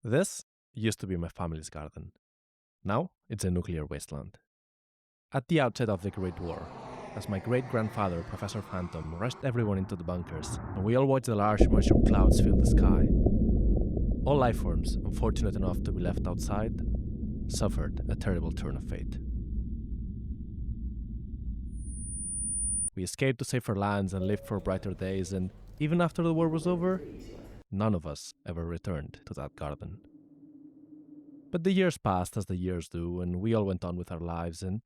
This used to be my family's garden. Now it's a nuclear wasteland. At the outset of the Great War, as my great-grandfather, Professor Phantom, rushed everyone into the bunkers, and we all watched the large mushroom clouds fill the sky, all life forms, unfortunate enough to be left outside, suffered a terrible turn of fate. We escaped to safer lands and lived for brighter days, and even after the war was over, none of us ever returned to that garden. But the years passed as the years do, and we all went on with our lives, and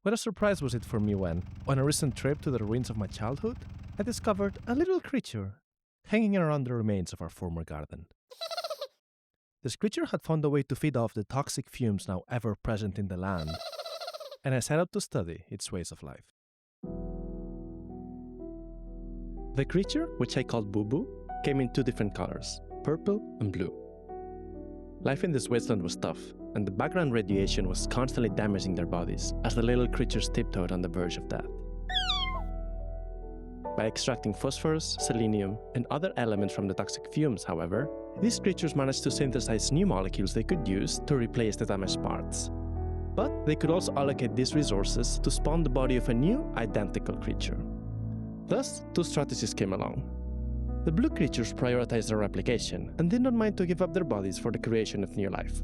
what a surprise was it for me when, on a recent trip to the ruins of my childhood, I discovered a little creature hanging around the remains of our former garden. This creature had found a way to feed off the toxic fumes now ever present in the land, and I set out to study its ways of life. The creature, which I called Boo Boo, came in two different colors, purple and blue. Life in this wasteland was tough, and the background radiation was constantly damaging their bodies as the little creatures tiptoed on the verge of death. By extracting phosphorus, selenium, and other elements from the toxic fumes, however, these creatures managed to synthesize new molecules they could use to replace the damaged parts. But they could also allocate these resources to spawn the body of a new, identical creature. Thus, two strategies came along. The blue creatures prioritized their replication and did not mind to give up their bodies for the creation of new life.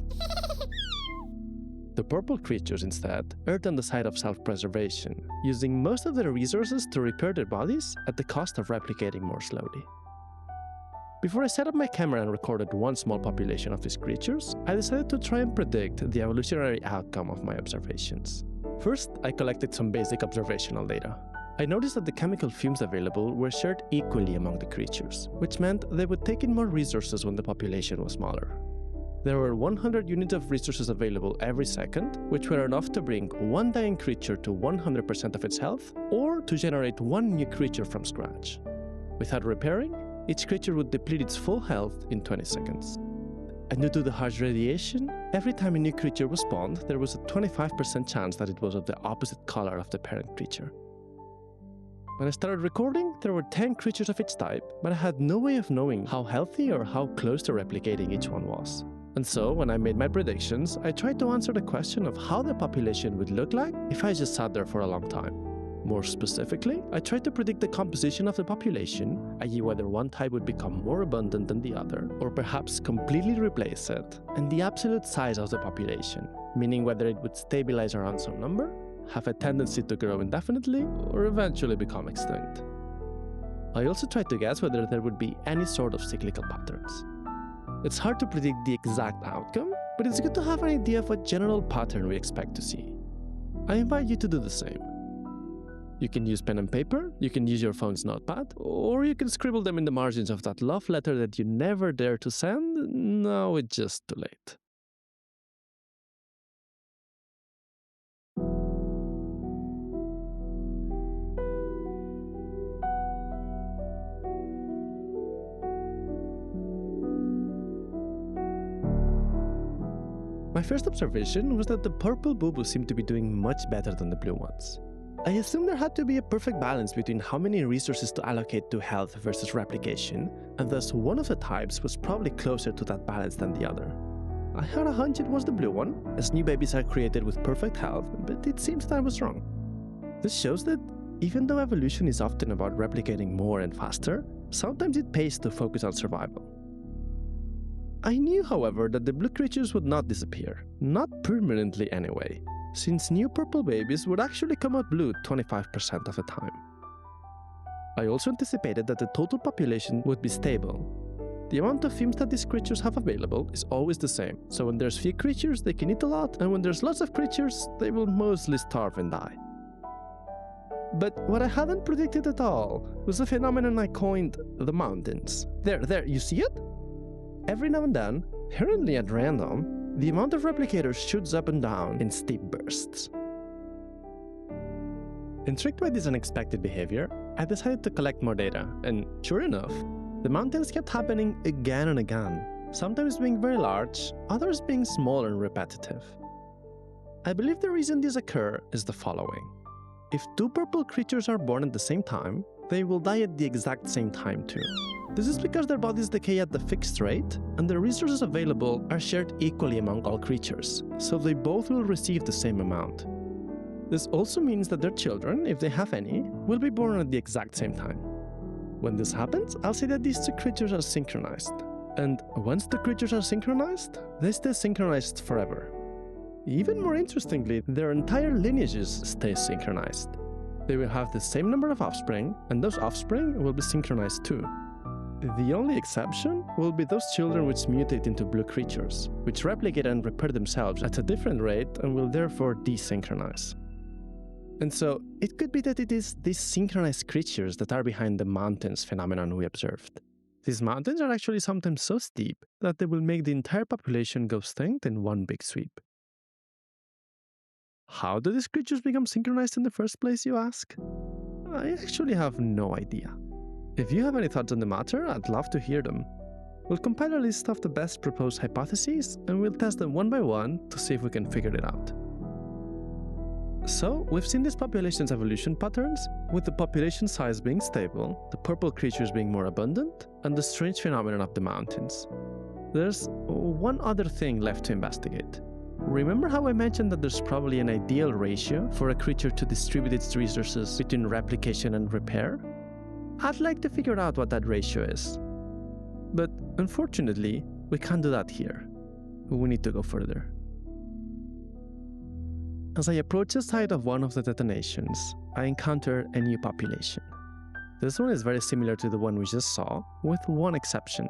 The purple creatures instead erred on the side of self-preservation, using most of their resources to repair their bodies at the cost of replicating more slowly. Before I set up my camera and recorded one small population of these creatures, I decided to try and predict the evolutionary outcome of my observations. First, I collected some basic observational data. I noticed that the chemical fumes available were shared equally among the creatures, which meant they would take in more resources when the population was smaller. There were 100 units of resources available every second, which were enough to bring one dying creature to 100% of its health, or to generate one new creature from scratch. Without repairing, each creature would deplete its full health in 20 seconds. And due to the harsh radiation, every time a new creature was spawned, there was a 25% chance that it was of the opposite color of the parent creature. When I started recording, there were 10 creatures of each type, but I had no way of knowing how healthy or how close to replicating each one was. And so, when I made my predictions, I tried to answer the question of how the population would look like if I just sat there for a long time. More specifically, I tried to predict the composition of the population, i.e. whether one type would become more abundant than the other, or perhaps completely replace it, and the absolute size of the population, meaning whether it would stabilize around some number, have a tendency to grow indefinitely, or eventually become extinct. I also tried to guess whether there would be any sort of cyclical patterns. It's hard to predict the exact outcome, but it's good to have an idea of what general pattern we expect to see. I invite you to do the same. You can use pen and paper, you can use your phone's notepad, or you can scribble them in the margins of that love letter that you never dare to send. Now it's just too late. My first observation was that the purple Boo Boo seemed to be doing much better than the blue ones. I assumed there had to be a perfect balance between how many resources to allocate to health versus replication, and thus one of the types was probably closer to that balance than the other. I had a hunch it was the blue one, as new babies are created with perfect health, but it seems that I was wrong. This shows that even though evolution is often about replicating more and faster, sometimes it pays to focus on survival. I knew, however, that the blue creatures would not disappear, not permanently anyway, since new purple babies would actually come out blue 25% of the time. I also anticipated that the total population would be stable. The amount of fumes that these creatures have available is always the same, so when there's few creatures they can eat a lot, and when there's lots of creatures they will mostly starve and die. But what I hadn't predicted at all was a phenomenon I coined the mountains. There, you see it? Every now and then, apparently at random, the amount of replicators shoots up and down in steep bursts. Intrigued by this unexpected behavior, I decided to collect more data, and sure enough, the mountains kept happening again and again, sometimes being very large, others being small and repetitive. I believe the reason these occur is the following. If two purple creatures are born at the same time, they will die at the exact same time too. This is because their bodies decay at the fixed rate, and the resources available are shared equally among all creatures, so they both will receive the same amount. This also means that their children, if they have any, will be born at the exact same time. When this happens, I'll say that these two creatures are synchronized. And once the creatures are synchronized, they stay synchronized forever. Even more interestingly, their entire lineages stay synchronized. They will have the same number of offspring, and those offspring will be synchronized too. The only exception will be those children which mutate into blue creatures, which replicate and repair themselves at a different rate and will therefore desynchronize. And so, it could be that it is these synchronized creatures that are behind the mountains phenomenon we observed. These mountains are actually sometimes so steep that they will make the entire population go extinct in one big sweep. How do these creatures become synchronized in the first place, you ask? I actually have no idea. If you have any thoughts on the matter, I'd love to hear them. We'll compile a list of the best proposed hypotheses, and we'll test them one by one to see if we can figure it out. So, we've seen this population's evolution patterns, with the population size being stable, the purple creatures being more abundant, and the strange phenomenon of the mountains. There's one other thing left to investigate. Remember how I mentioned that there's probably an ideal ratio for a creature to distribute its resources between replication and repair? I'd like to figure out what that ratio is. But unfortunately, we can't do that here. We need to go further. As I approach the site of one of the detonations, I encounter a new population. This one is very similar to the one we just saw, with one exception.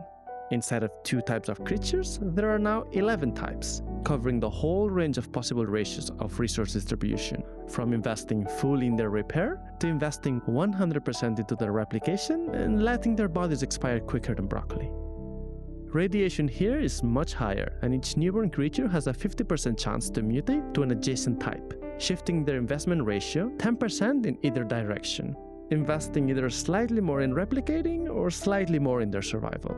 Instead of 2 types of creatures, there are now 11 types, covering the whole range of possible ratios of resource distribution, from investing fully in their repair to investing 100% into their replication and letting their bodies expire quicker than broccoli. Radiation here is much higher, and each newborn creature has a 50% chance to mutate to an adjacent type, shifting their investment ratio 10% in either direction, investing either slightly more in replicating or slightly more in their survival.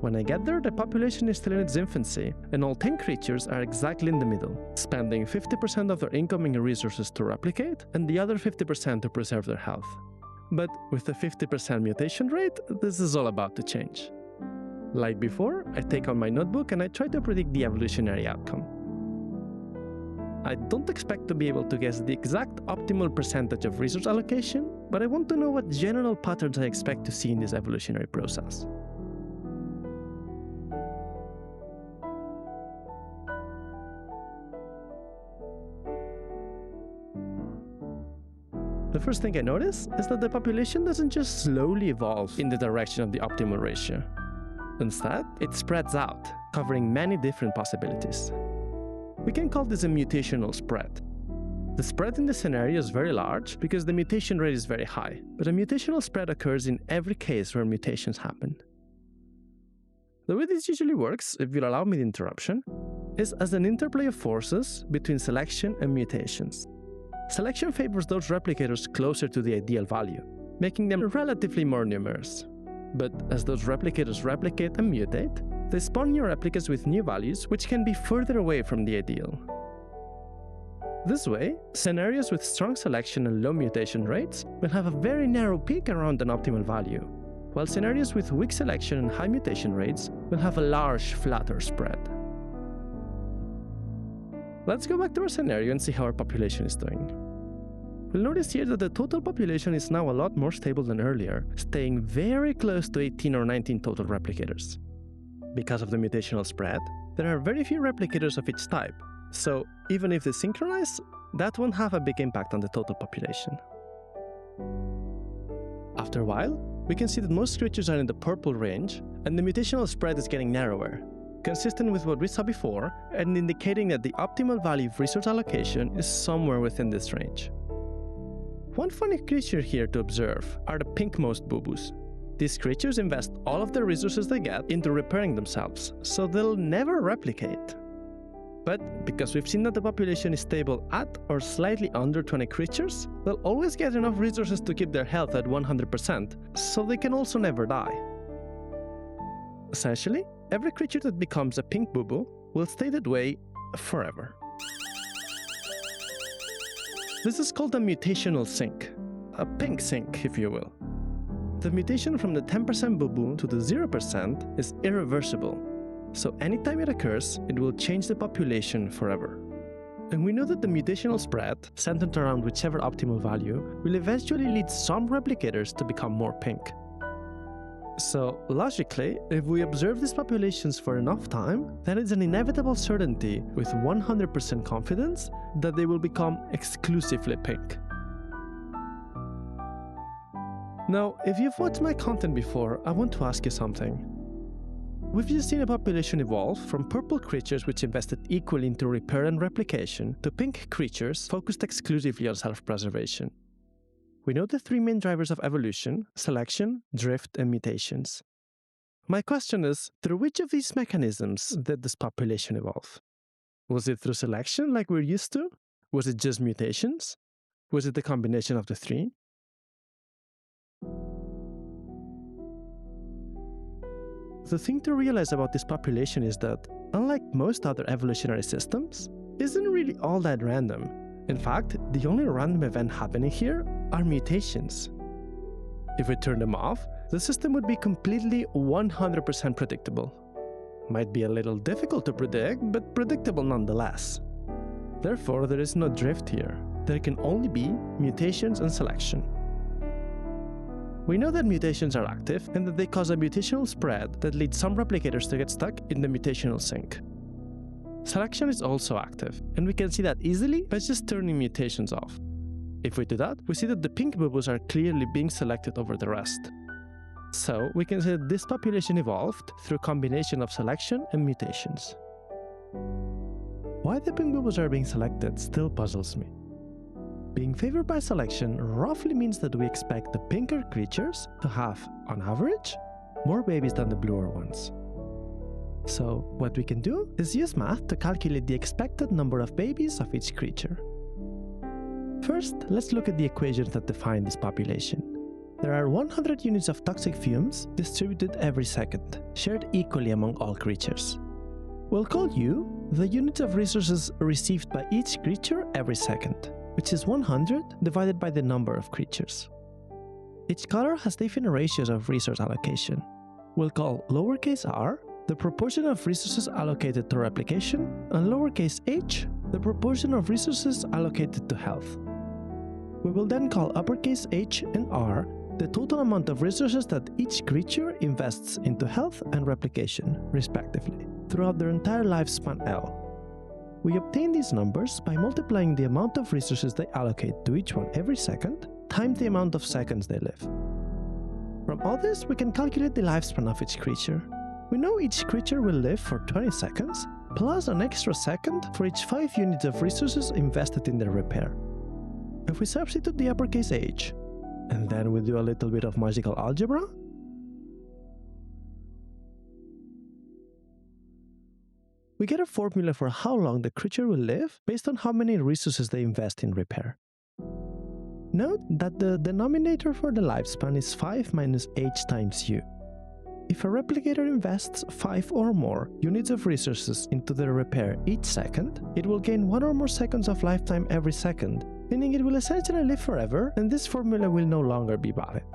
When I get there, the population is still in its infancy, and all 10 creatures are exactly in the middle, spending 50% of their incoming resources to replicate and the other 50% to preserve their health. But with the 50% mutation rate, this is all about to change. Like before, I take out my notebook and I try to predict the evolutionary outcome. I don't expect to be able to guess the exact optimal percentage of resource allocation, but I want to know what general patterns I expect to see in this evolutionary process. The first thing I notice is that the population doesn't just slowly evolve in the direction of the optimal ratio. Instead, it spreads out, covering many different possibilities. We can call this a mutational spread. The spread in this scenario is very large because the mutation rate is very high, but a mutational spread occurs in every case where mutations happen. The way this usually works, if you'll allow me the interruption, is as an interplay of forces between selection and mutations. Selection favors those replicators closer to the ideal value, making them relatively more numerous. But as those replicators replicate and mutate, they spawn new replicas with new values which can be further away from the ideal. This way, scenarios with strong selection and low mutation rates will have a very narrow peak around an optimal value, while scenarios with weak selection and high mutation rates will have a large, flatter spread. Let's go back to our scenario and see how our population is doing. We'll notice here that the total population is now a lot more stable than earlier, staying very close to 18 or 19 total replicators. Because of the mutational spread, there are very few replicators of each type, so even if they synchronize, that won't have a big impact on the total population. After a while, we can see that most creatures are in the purple range, and the mutational spread is getting narrower, consistent with what we saw before and indicating that the optimal value of resource allocation is somewhere within this range. One funny creature here to observe are the pink-nosed boo-boos. These creatures invest all of the resources they get into repairing themselves, so they'll never replicate. But because we've seen that the population is stable at or slightly under 20 creatures, they'll always get enough resources to keep their health at 100%, so they can also never die. Essentially, every creature that becomes a pink boo-boo will stay that way forever. This is called a mutational sink, a pink sink, if you will. The mutation from the 10% boo-boo to the 0% is irreversible, so anytime it occurs, it will change the population forever. And we know that the mutational spread, centered around whichever optimal value, will eventually lead some replicators to become more pink. So, logically, if we observe these populations for enough time, then it's an inevitable certainty with 100% confidence that they will become exclusively pink. Now, if you've watched my content before, I want to ask you something. We've just seen a population evolve from purple creatures which invested equally into repair and replication to pink creatures focused exclusively on self-preservation. We know the three main drivers of evolution: selection, drift, and mutations. My question is, through which of these mechanisms did this population evolve? Was it through selection like we're used to? Was it just mutations? Was it the combination of the three? The thing to realize about this population is that, unlike most other evolutionary systems, it isn't really all that random. In fact, the only random event happening here are mutations. If we turn them off, the system would be completely 100% predictable. Might be a little difficult to predict, but predictable nonetheless. Therefore, there is no drift here. There can only be mutations and selection. We know that mutations are active and that they cause a mutational spread that leads some replicators to get stuck in the mutational sink. Selection is also active, and we can see that easily by just turning mutations off. If we do that, we see that the pink bubbles are clearly being selected over the rest. So, we can say that this population evolved through a combination of selection and mutations. Why the pink bubbles are being selected still puzzles me. Being favored by selection roughly means that we expect the pinker creatures to have, on average, more babies than the bluer ones. So, what we can do is use math to calculate the expected number of babies of each creature. First, let's look at the equations that define this population. There are 100 units of toxic fumes distributed every second, shared equally among all creatures. We'll call U the units of resources received by each creature every second, which is 100 divided by the number of creatures. Each color has different ratios of resource allocation. We'll call lowercase r the proportion of resources allocated to replication, and lowercase h the proportion of resources allocated to health. We will then call uppercase h and r the total amount of resources that each creature invests into health and replication, respectively, throughout their entire lifespan L. We obtain these numbers by multiplying the amount of resources they allocate to each one every second times the amount of seconds they live. From all this, we can calculate the lifespan of each creature. We know each creature will live for 20 seconds, plus an extra second for each 5 units of resources invested in their repair. If we substitute the uppercase h, and then we do a little bit of magical algebra, we get a formula for how long the creature will live based on how many resources they invest in repair. Note that the denominator for the lifespan is 5 minus h times u. If a replicator invests 5 or more units of resources into their repair each second, it will gain 1 or more seconds of lifetime every second, meaning it will essentially live forever, and this formula will no longer be valid.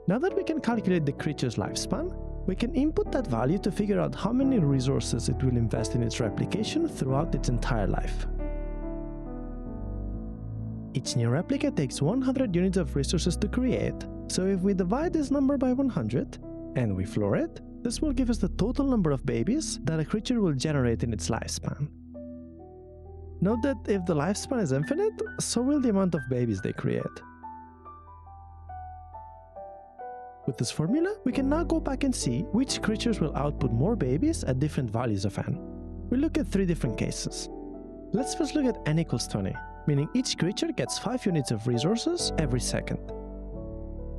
Now that we can calculate the creature's lifespan, we can input that value to figure out how many resources it will invest in its replication throughout its entire life. Each new replica takes 100 units of resources to create, so if we divide this number by 100, and we floor it, this will give us the total number of babies that a creature will generate in its lifespan. Note that if the lifespan is infinite, so will the amount of babies they create. With this formula, we can now go back and see which creatures will output more babies at different values of n. We'll look at 3 different cases. Let's first look at n equals 20, meaning each creature gets 5 units of resources every second.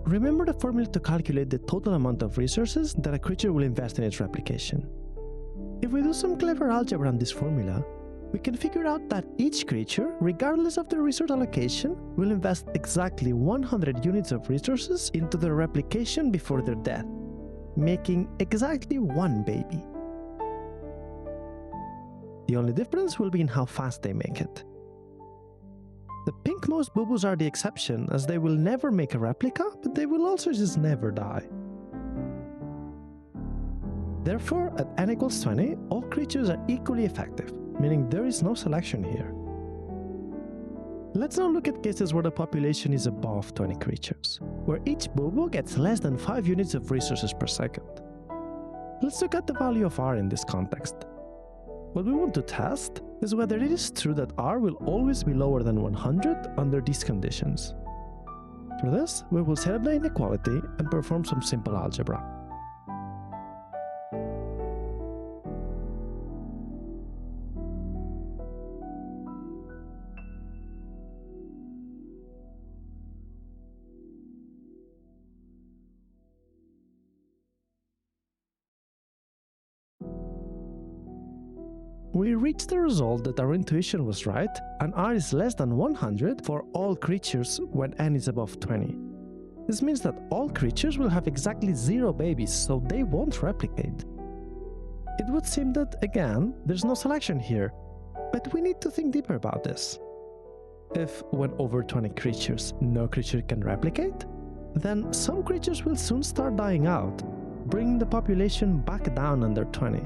Remember the formula to calculate the total amount of resources that a creature will invest in its replication. If we do some clever algebra on this formula, we can figure out that each creature, regardless of their resource allocation, will invest exactly 100 units of resources into their replication before their death, making exactly 1 baby. The only difference will be in how fast they make it. The pinkmost boo-boos are the exception, as they will never make a replica, but they will also just never die. Therefore, at n equals 20, all creatures are equally effective, meaning there is no selection here. Let's now look at cases where the population is above 20 creatures, where each boo-boo gets less than 5 units of resources per second. Let's look at the value of R in this context. What we want to test is whether it is true that R will always be lower than 100 under these conditions. For this, we will set up the inequality and perform some simple algebra. We reached the result that our intuition was right, and R is less than 100 for all creatures when n is above 20. This means that all creatures will have exactly 0 babies, so they won't replicate. It would seem that, again, there's no selection here, but we need to think deeper about this. If, when over 20 creatures, no creature can replicate, then some creatures will soon start dying out, bringing the population back down under 20.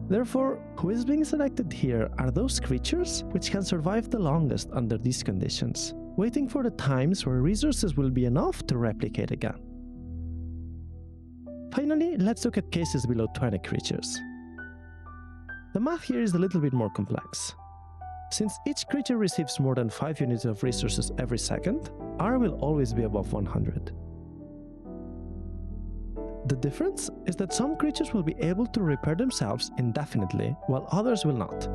Therefore, who is being selected here are those creatures which can survive the longest under these conditions, waiting for the times where resources will be enough to replicate again. Finally, let's look at cases below 20 creatures. The math here is a little bit more complex. Since each creature receives more than 5 units of resources every second, R will always be above 100. The difference is that some creatures will be able to repair themselves indefinitely, while others will not.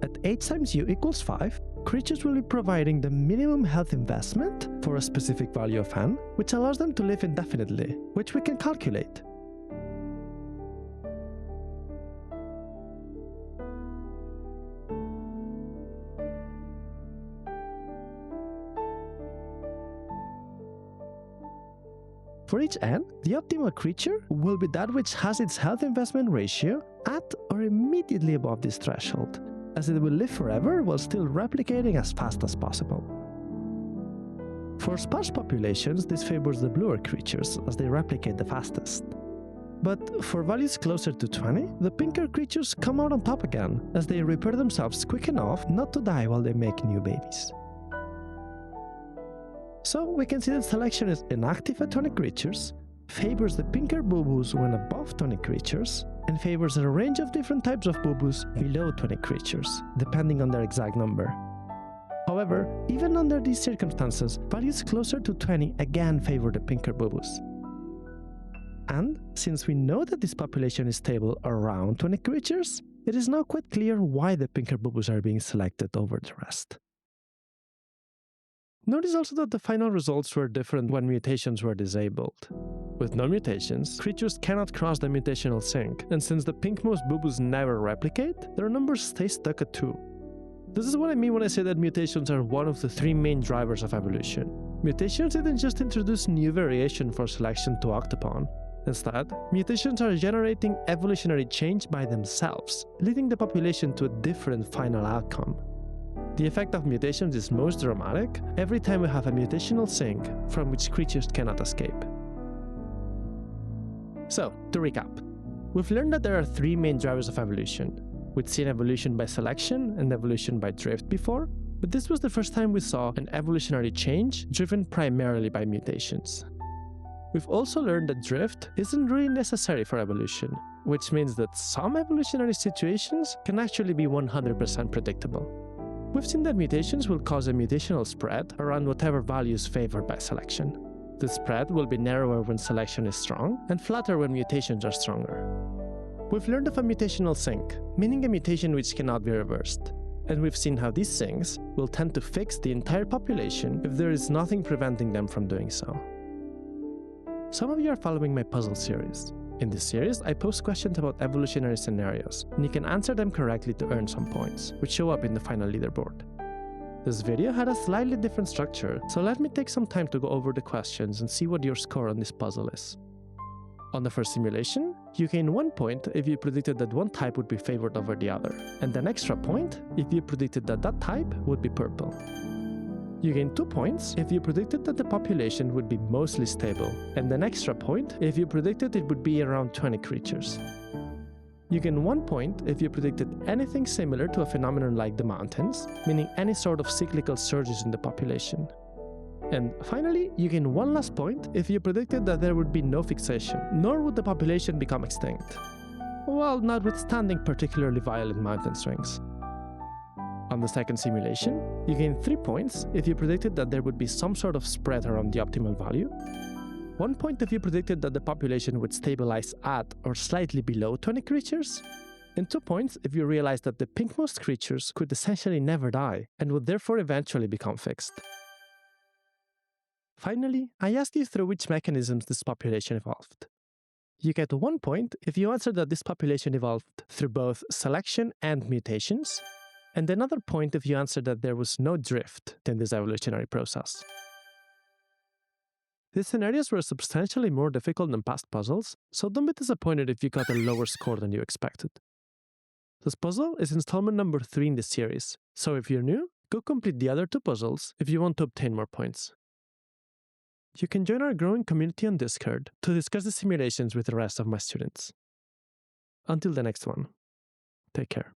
At h times u equals 5, creatures will be providing the minimum health investment for a specific value of n, which allows them to live indefinitely, which we can calculate. For each n, the optimal creature will be that which has its health investment ratio at or immediately above this threshold, as it will live forever while still replicating as fast as possible. For sparse populations, this favors the bluer creatures, as they replicate the fastest. But for values closer to 20, the pinker creatures come out on top again, as they repair themselves quick enough not to die while they make new babies. So we can see that selection is inactive at 20 creatures, favors the pinker boo-boos when above 20 creatures, and favors a range of different types of boo-boos below 20 creatures, depending on their exact number. However, even under these circumstances, values closer to 20 again favor the pinker boo-boos. And since we know that this population is stable around 20 creatures, it is now quite clear why the pinker boo-boos are being selected over the rest. Notice also that the final results were different when mutations were disabled. With no mutations, creatures cannot cross the mutational sink, and since the pinkmost boo-boos never replicate, their numbers stay stuck at 2. This is what I mean when I say that mutations are one of the 3 main drivers of evolution. Mutations didn't just introduce new variation for selection to act upon. Instead, mutations are generating evolutionary change by themselves, leading the population to a different final outcome. The effect of mutations is most dramatic every time we have a mutational sink from which creatures cannot escape. So, to recap, we've learned that there are 3 main drivers of evolution. We'd seen evolution by selection and evolution by drift before, but this was the first time we saw an evolutionary change driven primarily by mutations. We've also learned that drift isn't really necessary for evolution, which means that some evolutionary situations can actually be 100% predictable. We've seen that mutations will cause a mutational spread around whatever value is favored by selection. The spread will be narrower when selection is strong and flatter when mutations are stronger. We've learned of a mutational sink, meaning a mutation which cannot be reversed. And we've seen how these sinks will tend to fix the entire population if there is nothing preventing them from doing so. Some of you are following my puzzle series. In this series, I post questions about evolutionary scenarios, and you can answer them correctly to earn some points, which show up in the final leaderboard. This video had a slightly different structure, so let me take some time to go over the questions and see what your score on this puzzle is. On the first simulation, you gain 1 point if you predicted that one type would be favored over the other, and an extra point if you predicted that that type would be purple. You gain 2 points if you predicted that the population would be mostly stable, and an extra point if you predicted it would be around 20 creatures. You gain 1 point if you predicted anything similar to a phenomenon like the mountains, meaning any sort of cyclical surges in the population. And finally, you gain 1 last point if you predicted that there would be no fixation, nor would the population become extinct. Well, notwithstanding particularly violent mountain swings. On the second simulation, you gain 3 points if you predicted that there would be some sort of spread around the optimal value, 1 point if you predicted that the population would stabilize at or slightly below 20 creatures, and 2 points if you realized that the pinkmost creatures could essentially never die and would therefore eventually become fixed. Finally, I asked you through which mechanisms this population evolved. You get 1 point if you answer that this population evolved through both selection and mutations, and another point if you answer that there was no drift in this evolutionary process. These scenarios were substantially more difficult than past puzzles, so don't be disappointed if you got a lower score than you expected. This puzzle is installment number 3 in the series, so if you're new, go complete the other 2 puzzles if you want to obtain more points. You can join our growing community on Discord to discuss the simulations with the rest of my students. Until the next one, take care.